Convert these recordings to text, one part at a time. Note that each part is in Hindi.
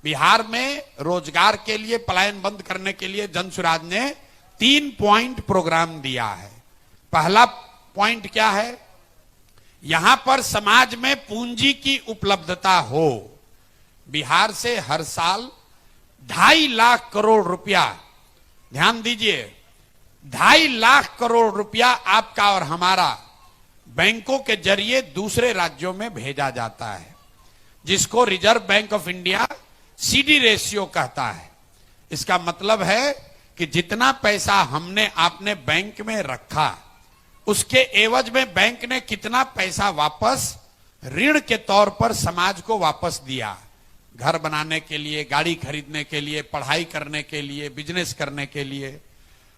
बिहार में रोजगार के लिए, पलायन बंद करने के लिए जनसुराज ने 3 पॉइंट प्रोग्राम दिया है। पहला पॉइंट क्या है? यहां पर समाज में पूंजी की उपलब्धता हो। बिहार से हर साल 2.5 लाख करोड़ रुपया, ध्यान दीजिए, 2.5 लाख करोड़ रुपया आपका और हमारा बैंकों के जरिए दूसरे राज्यों में भेजा जाता है, जिसको reserve bank of India CD ratio कहता है। इसका मतलब है कि जितना पैसा हमने आपने बैंक में रखा, उसके एवज में बैंक ने कितना पैसा वापस ऋण के तौर पर समाज को वापस दिया। घर बनाने के लिए, गाड़ी खरीदने के लिए, पढ़ाई करने के लिए, बिजनेस करने के लिए।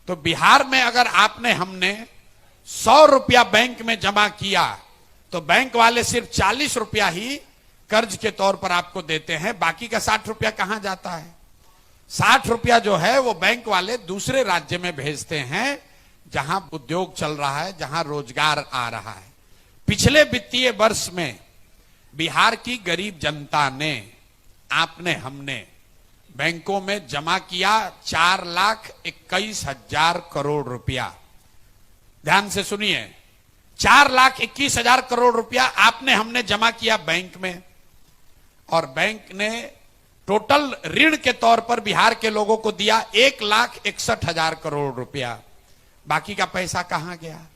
तो बिहार में अगर आपने हमने 100 रुपया बैंक में जमा किया तो बैंक वाले सिर्फ 40 रुपया ही कर्ज के तौर पर आपको देते हैं। बाकी का 60 रुपया कहां जाता है? 60 रुपया जो है वो बैंक वाले दूसरे राज्य में भेजते हैं, जहां उद्योग चल रहा है, जहां रोजगार आ रहा है। पिछले वित्तीय वर्ष में बिहार की गरीब जनता ने, आपने हमने बैंकों में जमा किया 4,21,000 करोड़ रुपया। ध्यान से सुनिए, 4,21,000 करोड़ रुपया आपने हमने जमा किया बैंक में, और बैंक ने टोटल ऋण के तौर पर बिहार के लोगों को दिया 1,61,000 करोड़ रुपया। बाकी का पैसा कहां गया?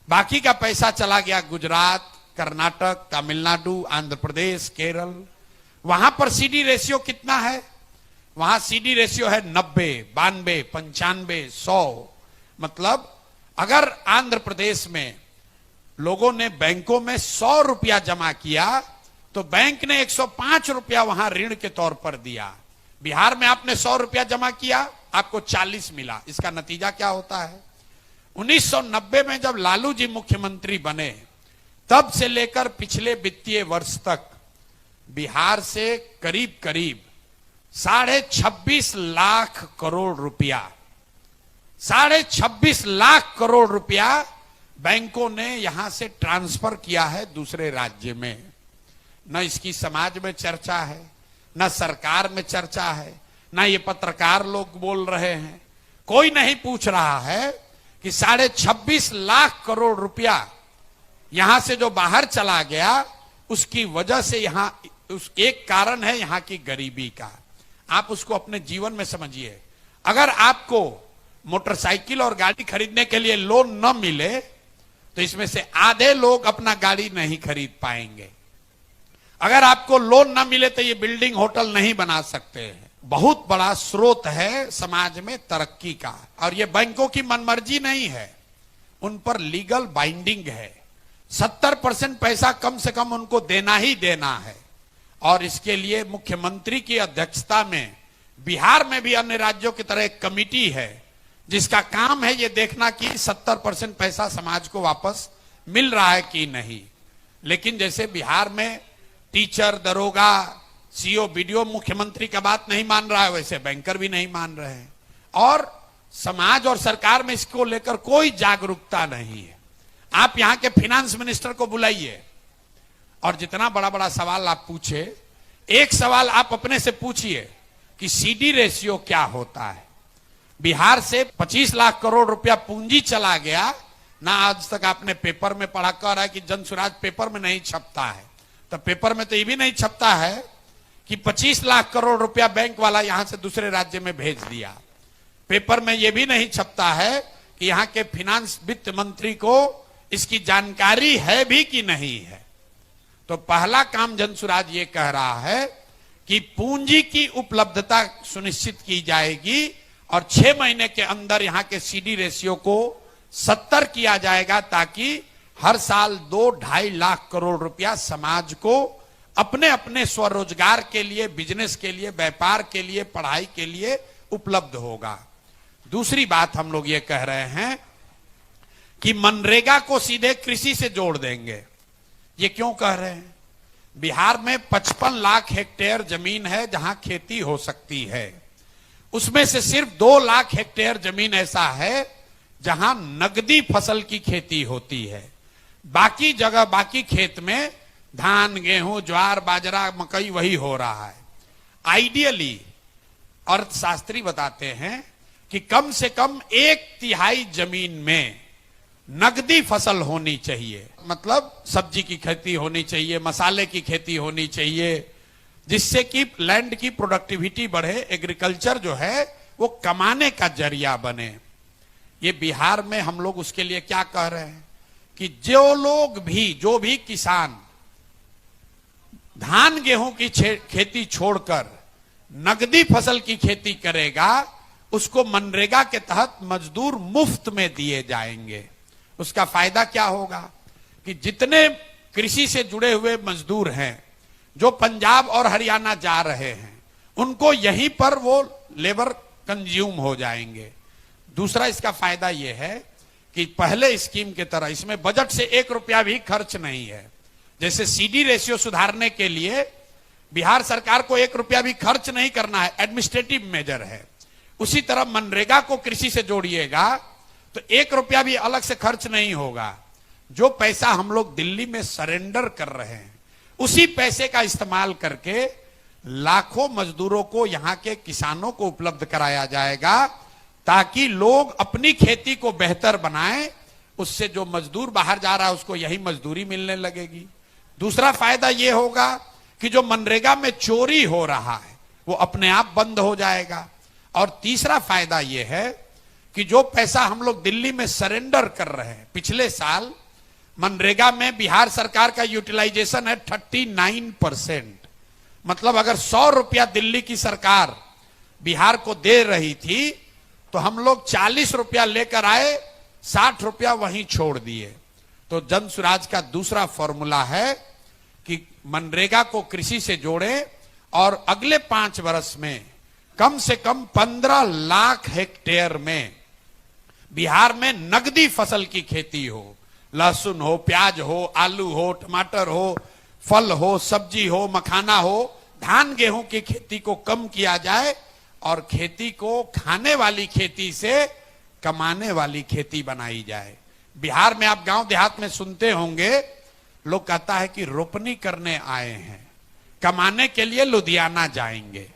बाकी का पैसा चला गया गुजरात, कर्नाटक, तमिलनाडु, आंध्र प्रदेश, केरल। वहां पर सीडी रेशियो कितना है? वहां सीडी रेशियो है 90, 92, 95, 100। मतलब अगर आंध्र प्रदेश में लोगों ने बैंकों में 100 रुपया जमा किया तो बैंक ने 105 रुपया वहां ऋण के तौर पर दिया। बिहार में आपने 100 रुपया जमा किया, आपको 40 मिला। इसका नतीजा क्या होता है? 1990 में जब लालू जी मुख्यमंत्री बने, तब से लेकर पिछले वित्तीय वर्ष तक बिहार से करीब करीब 26.5 लाख करोड़ रुपया, 26.5 लाख करोड़ रुपया बैंकों ने यहां से ट्रांसफर किया है दूसरे राज्य में। न इसकी समाज में चर्चा है, न सरकार में चर्चा है, न ये पत्रकार लोग बोल रहे हैं। कोई नहीं पूछ रहा है कि 26.5 लाख करोड़ रुपया यहां से जो बाहर चला गया, उसकी वजह से यहां उस एक कारण है यहां की गरीबी का। आप उसको अपने जीवन में समझिए। अगर आपको मोटरसाइकिल और गाड़ी खरीदने के लिए लोन न मिले तो इसमें से आधे लोग अपना गाड़ी नहीं खरीद पाएंगे। अगर आपको लोन न मिले तो ये बिल्डिंग, होटल नहीं बना सकते हैं। बहुत बड़ा स्रोत है समाज में तरक्की का, और ये बैंकों की मनमर्जी नहीं है, उन पर लीगल बाइंडिंग है। 70% पैसा कम से कम उनको देना ही देना है, और इसके लिए मुख्यमंत्री की अध्यक्षता में बिहार में भी अन्य राज्यों की तरह एक कमिटी है, जिसका काम है ये देखना कि 70% पैसा समाज को वापस मिल रहा है कि नहीं। लेकिन जैसे बिहार में टीचर, दरोगा, सीओ, बीडीओ मुख्यमंत्री का बात नहीं मान रहा है, वैसे बैंकर भी नहीं मान रहे हैं, और समाज और सरकार में इसको लेकर कोई जागरूकता नहीं है। आप यहां के फिनेंस मिनिस्टर को बुलाइए और जितना बड़ा बड़ा सवाल आप पूछे, एक सवाल आप अपने से पूछिए कि सीडी रेशियो क्या होता है। बिहार से 25 लाख करोड़ रुपया पूंजी चला गया ना। आज तक आपने पेपर में पढ़ा, कह रहा है कि जनसुराज पेपर में नहीं छपता है, तो पेपर में तो ये भी नहीं छपता है कि 25 लाख करोड़ रुपया बैंक वाला यहां से दूसरे राज्य में भेज दिया। पेपर में यह भी नहीं छपता है कि यहां के फिनांस वित्त मंत्री को इसकी जानकारी है भी कि नहीं है। तो पहला काम जनसुराज ये कह रहा है कि पूंजी की उपलब्धता सुनिश्चित की जाएगी, और 6 महीने के अंदर यहां के सीडी रेशियो को 70 किया जाएगा, ताकि हर साल 2-2.5 लाख करोड़ रुपया समाज को अपने अपने स्वरोजगार के लिए, बिजनेस के लिए, व्यापार के लिए, पढ़ाई के लिए उपलब्ध होगा। दूसरी बात हम लोग ये कह रहे हैं कि मनरेगा को सीधे कृषि से जोड़ देंगे। ये क्यों कह रहे हैं? बिहार में 55 लाख हेक्टेयर जमीन है जहां खेती हो सकती है। उसमें से सिर्फ 2 लाख हेक्टेयर जमीन ऐसा है जहां नगदी फसल की खेती होती है। बाकी जगह, बाकी खेत में धान, गेहूं, ज्वार, बाजरा, मकई वही हो रहा है। आइडियली अर्थशास्त्री बताते हैं कि कम से कम 1/3 जमीन में नगदी फसल होनी चाहिए। मतलब सब्जी की खेती होनी चाहिए, मसाले की खेती होनी चाहिए, जिससे कि लैंड की प्रोडक्टिविटी बढ़े, एग्रीकल्चर जो है वो कमाने का जरिया बने। ये बिहार में हम लोग उसके लिए क्या कह रहे हैं कि जो भी किसान धान गेहूं की खेती छोड़कर नगदी फसल की खेती करेगा, उसको मनरेगा के तहत मजदूर मुफ्त में दिए जाएंगे। उसका फायदा क्या होगा कि जितने कृषि से जुड़े हुए मजदूर हैं जो पंजाब और हरियाणा जा रहे हैं, उनको यहीं पर वो लेबर कंज्यूम हो जाएंगे। दूसरा इसका फायदा यह है कि पहले स्कीम की तरह इसमें बजट से 1 रुपया भी खर्च नहीं है। जैसे सीडी रेशियो सुधारने के लिए बिहार सरकार को 1 रुपया भी खर्च नहीं करना है, एडमिनिस्ट्रेटिव मेजर है। उसी तरह मनरेगा को कृषि से जोड़िएगा तो 1 रुपया भी अलग से खर्च नहीं होगा। जो पैसा हम लोग दिल्ली में सरेंडर कर रहे हैं, उसी पैसे का इस्तेमाल करके लाखों मजदूरों को, यहां के किसानों को उपलब्ध कराया जाएगा, ताकि लोग अपनी खेती को बेहतर बनाएं। उससे जो मजदूर बाहर जा रहा है उसको यही मजदूरी मिलने लगेगी। दूसरा फायदा यह होगा कि जो मनरेगा में चोरी हो रहा है वो अपने आप बंद हो जाएगा। और तीसरा फायदा यह है कि जो पैसा हम लोग दिल्ली में सरेंडर कर रहे हैं, पिछले साल मनरेगा में बिहार सरकार का यूटिलाइजेशन है 39%। मतलब अगर 100 रुपया दिल्ली की सरकार बिहार को दे रही थी तो हम लोग 40 रुपया लेकर आए, 60 रुपया वहीं छोड़ दिए। तो जन स्वराज का दूसरा फॉर्मूला है कि मनरेगा को कृषि से जोड़े और अगले 5 वर्ष में कम से कम 15 लाख हेक्टेयर में बिहार में नगदी फसल की खेती हो। लहसुन हो, प्याज हो, आलू हो, टमाटर हो, फल हो, सब्जी हो, मखाना हो, धान गेहूं की खेती को कम किया जाए और खेती को खाने वाली खेती से कमाने वाली खेती बनाई जाए। बिहार में आप गांव देहात में सुनते होंगे, लोग कहता है कि रोपनी करने आए हैं, कमाने के लिए लुधियाना जाएंगे।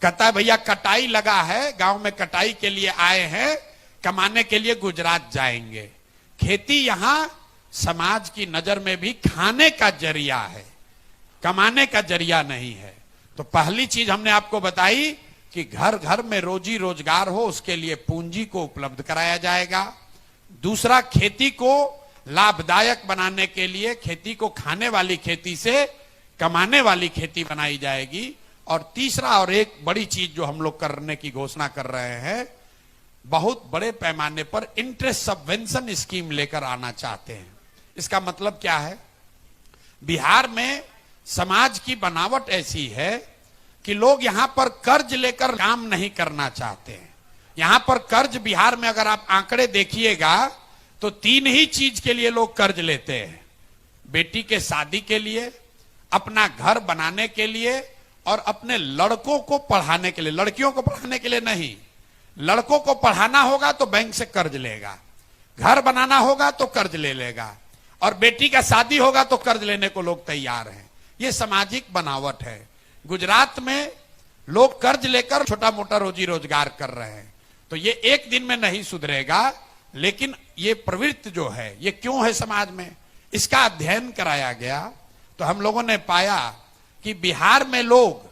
कहता है भैया कटाई लगा है, गांव में कटाई के लिए आए हैं, कमाने के लिए गुजरात जाएंगे। खेती यहां समाज की नजर में भी खाने का जरिया है, कमाने का जरिया नहीं है। तो पहली चीज हमने आपको बताई कि घर घर में रोजी रोजगार हो, उसके लिए पूंजी को उपलब्ध कराया जाएगा। दूसरा, खेती को लाभदायक बनाने के लिए खेती को खाने वाली खेती से कमाने वाली खेती बनाई जाएगी। और तीसरा और एक बड़ी चीज जो हम लोग करने की घोषणा कर रहे हैं, बहुत बड़े पैमाने पर इंटरेस्ट सबवेंशन स्कीम लेकर आना चाहते हैं। इसका मतलब क्या है? बिहार में समाज की बनावट ऐसी है कि लोग यहां पर कर्ज लेकर काम नहीं करना चाहते हैं। यहां पर कर्ज बिहार में अगर आप आंकड़े देखिएगा तो 3 ही चीज के लिए लोग कर्ज लेते हैं। बेटी के शादी के लिए, अपना घर बनाने के लिए और अपने लड़कों को पढ़ाने के लिए। लड़कियों को पढ़ाने के लिए नहीं, लड़कों को पढ़ाना होगा तो बैंक से कर्ज लेगा, घर बनाना होगा तो कर्ज ले लेगा, और बेटी का शादी होगा तो कर्ज लेने को लोग तैयार हैं। ये सामाजिक बनावट है। गुजरात में लोग कर्ज लेकर छोटा मोटा रोजी रोजगार कर रहे हैं। तो ये एक दिन में नहीं सुधरेगा, लेकिन ये प्रवृत्ति जो है ये क्यों है समाज में, इसका अध्ययन कराया गया तो हम लोगों ने पाया कि बिहार में लोग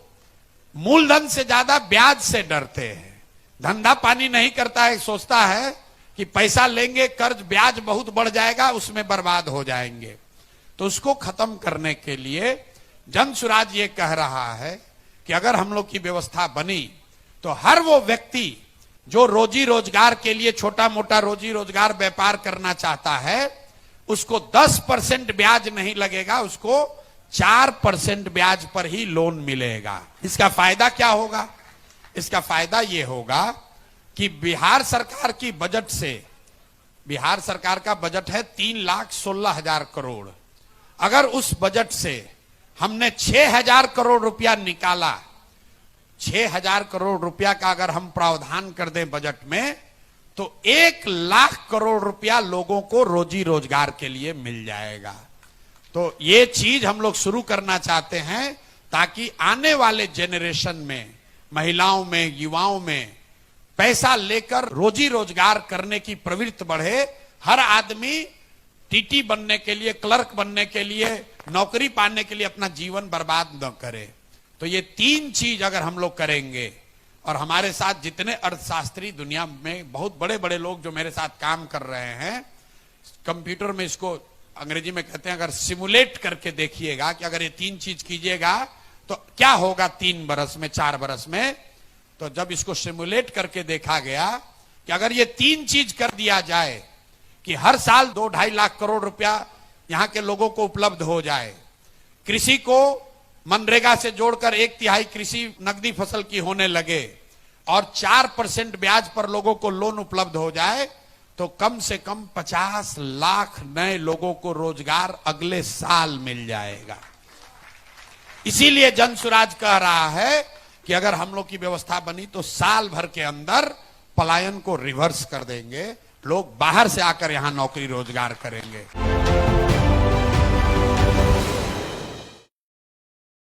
मूलधन से ज्यादा ब्याज से डरते हैं। धंधा पानी नहीं करता है, सोचता है कि पैसा लेंगे कर्ज, ब्याज बहुत बढ़ जाएगा, उसमें बर्बाद हो जाएंगे। तो उसको खत्म करने के लिए जन स्वराज ये कह रहा है कि अगर हम लोग की व्यवस्था बनी तो हर वो व्यक्ति जो रोजी रोजगार के लिए छोटा मोटा रोजी रोजगार व्यापार करना चाहता है, उसको 10% ब्याज नहीं लगेगा, उसको 4% ब्याज पर ही लोन मिलेगा। इसका फायदा क्या होगा? इसका फायदा यह होगा कि बिहार सरकार की बजट से, बिहार सरकार का बजट है 3,16,000 करोड़। अगर उस बजट से हमने 6,000 करोड़ रुपया निकाला, 6,000 करोड़ रुपया का अगर हम प्रावधान कर दें बजट में, तो 1,00,000 करोड़ रुपया लोगों को रोजी रोजगार के लिए मिल जाएगा। तो ये चीज हम लोग शुरू करना चाहते हैं ताकि आने वाले जेनरेशन में, महिलाओं में, युवाओं में पैसा लेकर रोजी रोजगार करने की प्रवृत्ति बढ़े। हर आदमी टीटी बनने के लिए, क्लर्क बनने के लिए, नौकरी पाने के लिए अपना जीवन बर्बाद न करे। तो ये 3 चीज अगर हम लोग करेंगे, और हमारे साथ जितने अर्थशास्त्री दुनिया में बहुत बड़े बड़े लोग जो मेरे साथ काम कर रहे हैं, कंप्यूटर में इसको अंग्रेजी में कहते हैं, अगर सिमुलेट करके देखिएगा कि अगर ये 3 चीज कीजिएगा तो क्या होगा 3 बरस में, 4 बरस में। तो जब इसको सिमुलेट करके देखा गया कि अगर ये 3 चीज कर दिया जाए कि हर साल 2-2.5 लाख करोड़ रुपया यहां के लोगों को उपलब्ध हो जाए, कृषि को मनरेगा से जोड़कर 1/3 कृषि नकदी फसल की होने लगे, और 4% ब्याज पर लोगों को लोन उपलब्ध हो जाए, तो कम से कम 50 लाख नए लोगों को रोजगार अगले साल मिल जाएगा। इसीलिए जन सुराज कह रहा है कि अगर हम लोग की व्यवस्था बनी तो साल भर के अंदर पलायन को रिवर्स कर देंगे, लोग बाहर से आकर यहां नौकरी रोजगार करेंगे।